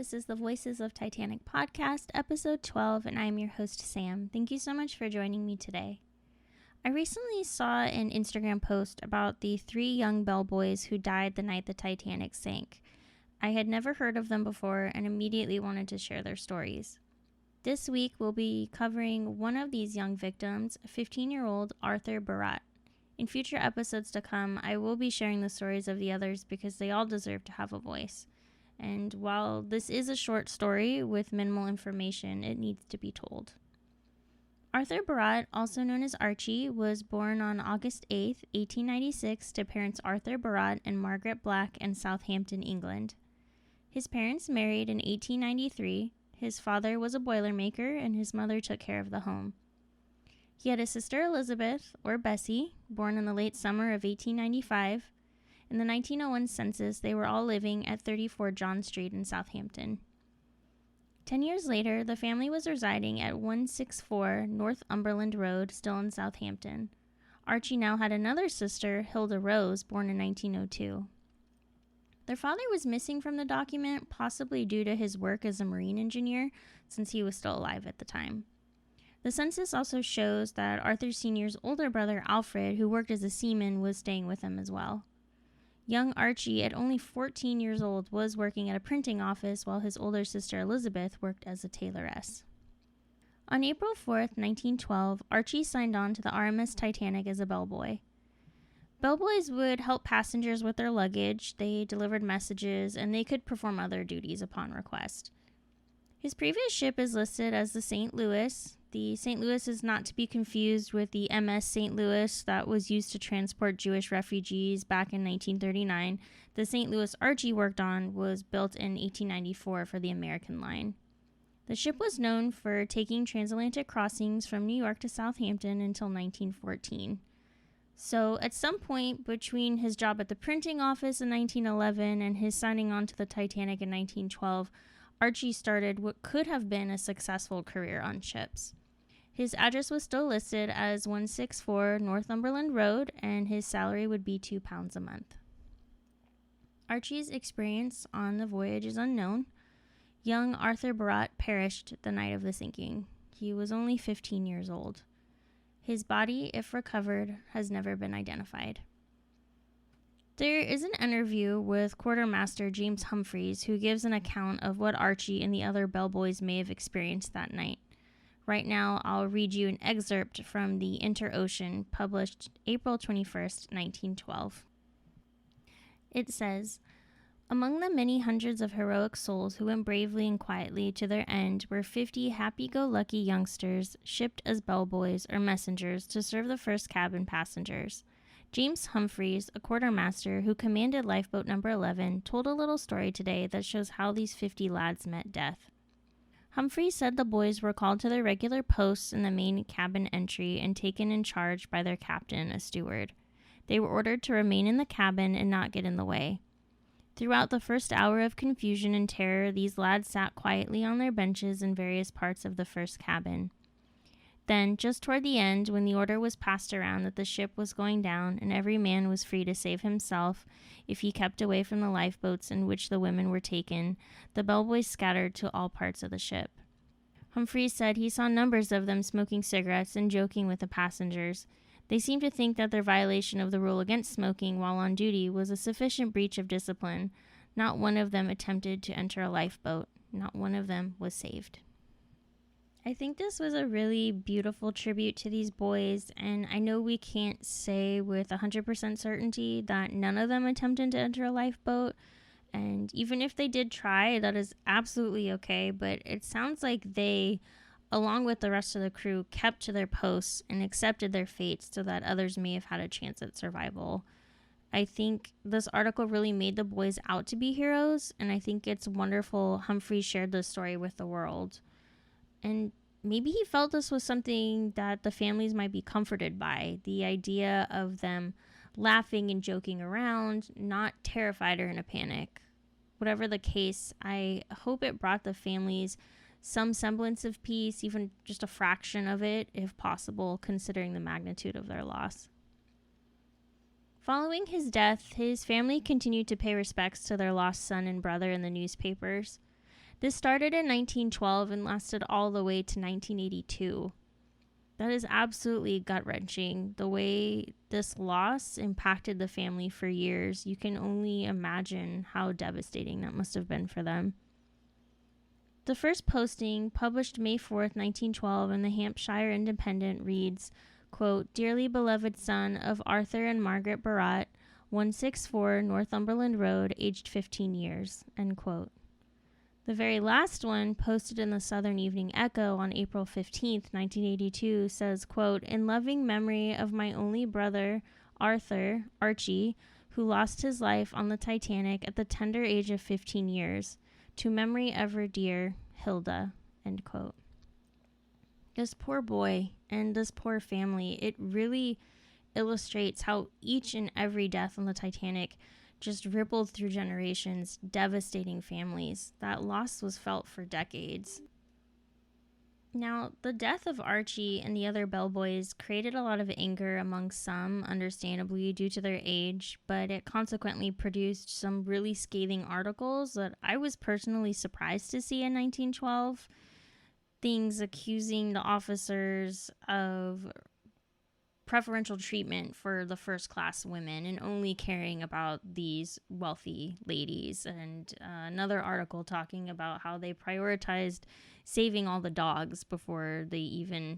This is the Voices of Titanic podcast, episode 12, and I'm your host, Sam. Thank you so much for joining me today. I recently saw an Instagram post about the 3 young bellboys who died the night the Titanic sank. I had never heard of them before and immediately wanted to share their stories. This week, we'll be covering one of these young victims, 15-year-old Arthur Barratt. In future episodes to come, I will be sharing the stories of the others because they all deserve to have a voice. And while this is a short story with minimal information, it needs to be told. Arthur Barratt, also known as Archie, was born on August 8, 1896 to parents Arthur Barratt and Margaret Black in Southampton, England. His parents married in 1893. His father was a boilermaker and his mother took care of the home. He had a sister Elizabeth, or Bessie, born in the late summer of 1895. In the 1901 census, they were all living at 34 John Street in Southampton. 10 years later, the family was residing at 164 Northumberland Road, still in Southampton. Archie now had another sister, Hilda Rose, born in 1902. Their father was missing from the document, possibly due to his work as a marine engineer, since he was still alive at the time. The census also shows that Arthur Sr.'s older brother, Alfred, who worked as a seaman, was staying with him as well. Young Archie, at only 14 years old, was working at a printing office while his older sister Elizabeth worked as a tailoress. On April 4th, 1912, Archie signed on to the RMS Titanic as a bellboy. Bellboys would help passengers with their luggage, they delivered messages, and they could perform other duties upon request. His previous ship is listed as the St. Louis. The St. Louis is not to be confused with the MS St. Louis that was used to transport Jewish refugees back in 1939. The St. Louis Archie worked on was built in 1894 for the American line. The ship was known for taking transatlantic crossings from New York to Southampton until 1914. So at some point between his job at the printing office in 1911 and his signing on to the Titanic in 1912, Archie started what could have been a successful career on ships. His address was still listed as 164 Northumberland Road, and his salary would be £2 a month. Archie's experience on the voyage is unknown. Young Arthur Barratt perished the night of the sinking. He was only 15 years old. His body, if recovered, has never been identified. There is an interview with Quartermaster James Humphreys who gives an account of what Archie and the other bellboys may have experienced that night. Right now, I'll read you an excerpt from the Inter-Ocean, published April 21st, 1912. It says, "Among the many hundreds of heroic souls who went bravely and quietly to their end were 50 happy-go-lucky youngsters shipped as bellboys or messengers to serve the first cabin passengers. James Humphreys, a quartermaster who commanded lifeboat number 11, told a little story today that shows how these 50 lads met death. Humphreys said the boys were called to their regular posts in the main cabin entry and taken in charge by their captain, a steward. They were ordered to remain in the cabin and not get in the way. Throughout the first hour of confusion and terror, these lads sat quietly on their benches in various parts of the first cabin. Then, just toward the end, when the order was passed around that the ship was going down and every man was free to save himself if he kept away from the lifeboats in which the women were taken, the bellboys scattered to all parts of the ship. Humphreys said he saw numbers of them smoking cigarettes and joking with the passengers. They seemed to think that their violation of the rule against smoking while on duty was a sufficient breach of discipline. Not one of them attempted to enter a lifeboat. Not one of them was saved." I think this was a really beautiful tribute to these boys, and I know we can't say with 100% certainty that none of them attempted to enter a lifeboat, and even if they did try, that is absolutely okay, but it sounds like they, along with the rest of the crew, kept to their posts and accepted their fates so that others may have had a chance at survival. I think this article really made the boys out to be heroes, and I think it's wonderful Humphrey shared this story with the world. And maybe he felt this was something that the families might be comforted by, the idea of them laughing and joking around, not terrified or in a panic. Whatever the case, I hope it brought the families some semblance of peace, even just a fraction of it, if possible, considering the magnitude of their loss. Following his death, his family continued to pay respects to their lost son and brother in the newspapers. This started in 1912 and lasted all the way to 1982. That is absolutely gut-wrenching. The way this loss impacted the family for years, you can only imagine how devastating that must have been for them. The first posting, published May 4th, 1912 in the Hampshire Independent, reads, quote, "Dearly beloved son of Arthur and Margaret Barratt, 164 Northumberland Road, aged 15 years, end quote. The very last one, posted in the Southern Evening Echo on April 15th, 1982, says, quote, "In loving memory of my only brother, Arthur, Archie, who lost his life on the Titanic at the tender age of 15 years. To memory ever dear, Hilda," end quote. This poor boy and this poor family, it really illustrates how each and every death on the Titanic just rippled through generations, devastating families. That loss was felt for decades. Now, the death of Archie and the other bellboys created a lot of anger among some, understandably, due to their age, but it consequently produced some really scathing articles that I was personally surprised to see in 1912. Things accusing the officers of preferential treatment for the first-class women and only caring about these wealthy ladies, and another article talking about how they prioritized saving all the dogs before they even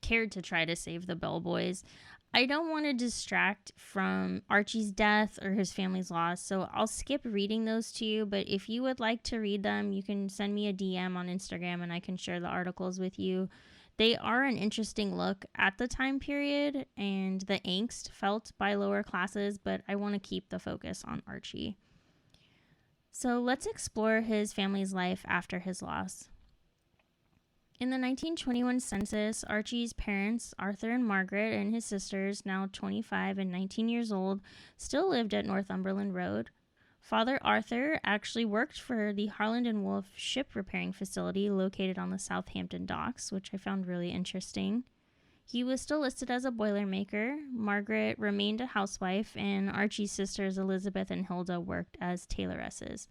cared to try to save the bellboys. I don't want to distract from Archie's death or his family's loss, so I'll skip reading those to you, but if you would like to read them, you can send me a DM on Instagram and I can share the articles with you. They are an interesting look at the time period and the angst felt by lower classes, but I want to keep the focus on Archie. So let's explore his family's life after his loss. In the 1921 census, Archie's parents, Arthur and Margaret, and his sisters, now 25 and 19 years old, still lived at Northumberland Road. Father Arthur actually worked for the Harland and Wolff ship repairing facility located on the Southampton docks, which I found really interesting. He was still listed as a boilermaker. Margaret remained a housewife, and Archie's sisters Elizabeth and Hilda worked as tailoresses.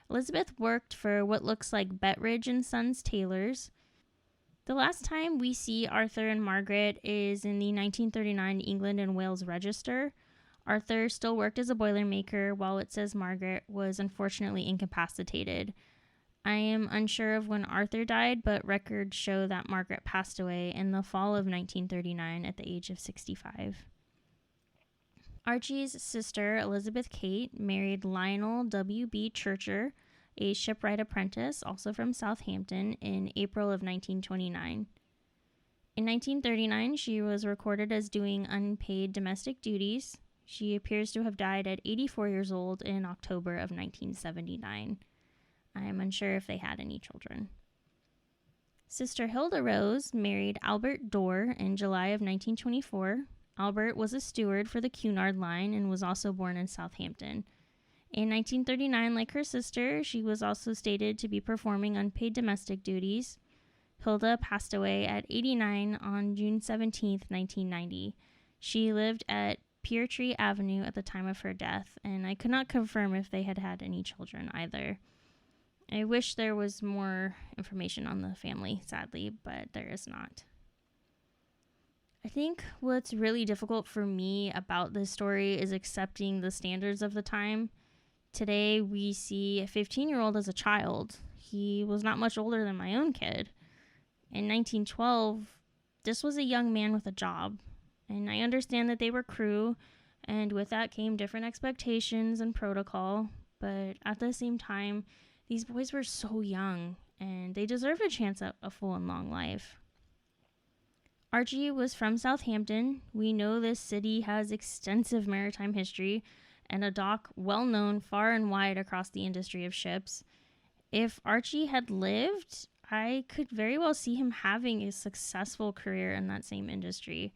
Elizabeth worked for what looks like Bettridge and Sons Tailors. The last time we see Arthur and Margaret is in the 1939 England and Wales Register. Arthur still worked as a boilermaker, while it says Margaret was unfortunately incapacitated. I am unsure of when Arthur died, but records show that Margaret passed away in the fall of 1939 at the age of 65. Archie's sister, Elizabeth Kate, married Lionel W.B. Churcher, a shipwright apprentice, also from Southampton, in April of 1929. In 1939, she was recorded as doing unpaid domestic duties. She appears to have died at 84 years old in October of 1979. I am unsure if they had any children. Sister Hilda Rose married Albert Dorr in July of 1924. Albert was a steward for the Cunard Line and was also born in Southampton. In 1939, like her sister, she was also stated to be performing unpaid domestic duties. Hilda passed away at 89 on June 17, 1990. She lived at Pear Tree Avenue at the time of her death, and I could not confirm if they had had any children either. I wish there was more information on the family, sadly, but there is not. I think what's really difficult for me about this story is accepting the standards of the time. Today, we see a 15-year-old as a child. He was not much older than my own kid. In 1912, this was a young man with a job. And I understand that they were crew, and with that came different expectations and protocol. But at the same time, these boys were so young, and they deserved a chance at a full and long life. Archie was from Southampton. We know this city has extensive maritime history and a dock well known far and wide across the industry of ships. If Archie had lived, I could very well see him having a successful career in that same industry.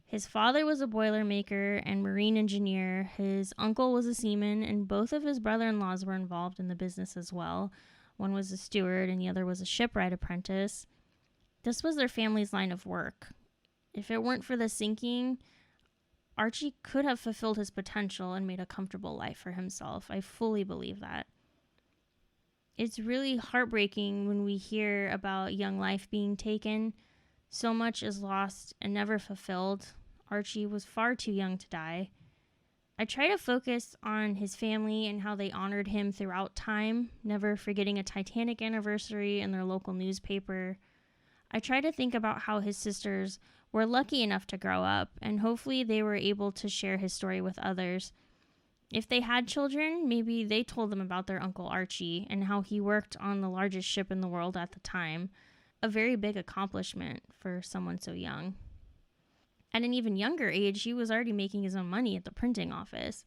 His father was a boilermaker and marine engineer. His uncle was a seaman, and both of his brother-in-laws were involved in the business as well. One was a steward and the other was a shipwright apprentice. This was their family's line of work. If it weren't for the sinking, Archie could have fulfilled his potential and made a comfortable life for himself. I fully believe that. It's really heartbreaking when we hear about young life being taken. So much is lost and never fulfilled. Archie was far too young to die. I try to focus on his family and how they honored him throughout time, never forgetting a Titanic anniversary in their local newspaper. I try to think about how his sisters were lucky enough to grow up, and hopefully they were able to share his story with others. If they had children, maybe they told them about their Uncle Archie and how he worked on the largest ship in the world at the time. A very big accomplishment for someone so young. At an even younger age, he was already making his own money at the printing office.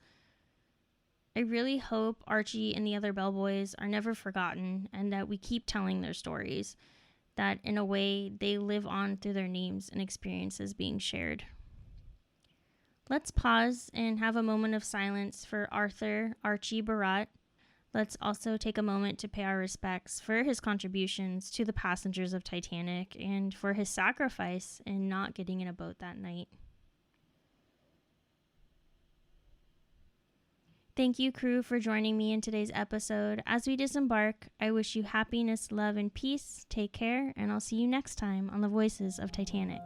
I really hope Archie and the other bellboys are never forgotten and that we keep telling their stories, that in a way they live on through their names and experiences being shared. Let's pause and have a moment of silence for Archie Barratt. Let's also take a moment to pay our respects for his contributions to the passengers of Titanic and for his sacrifice in not getting in a boat that night. Thank you, crew, for joining me in today's episode. As we disembark, I wish you happiness, love, and peace. Take care, and I'll see you next time on the Voices of Titanic.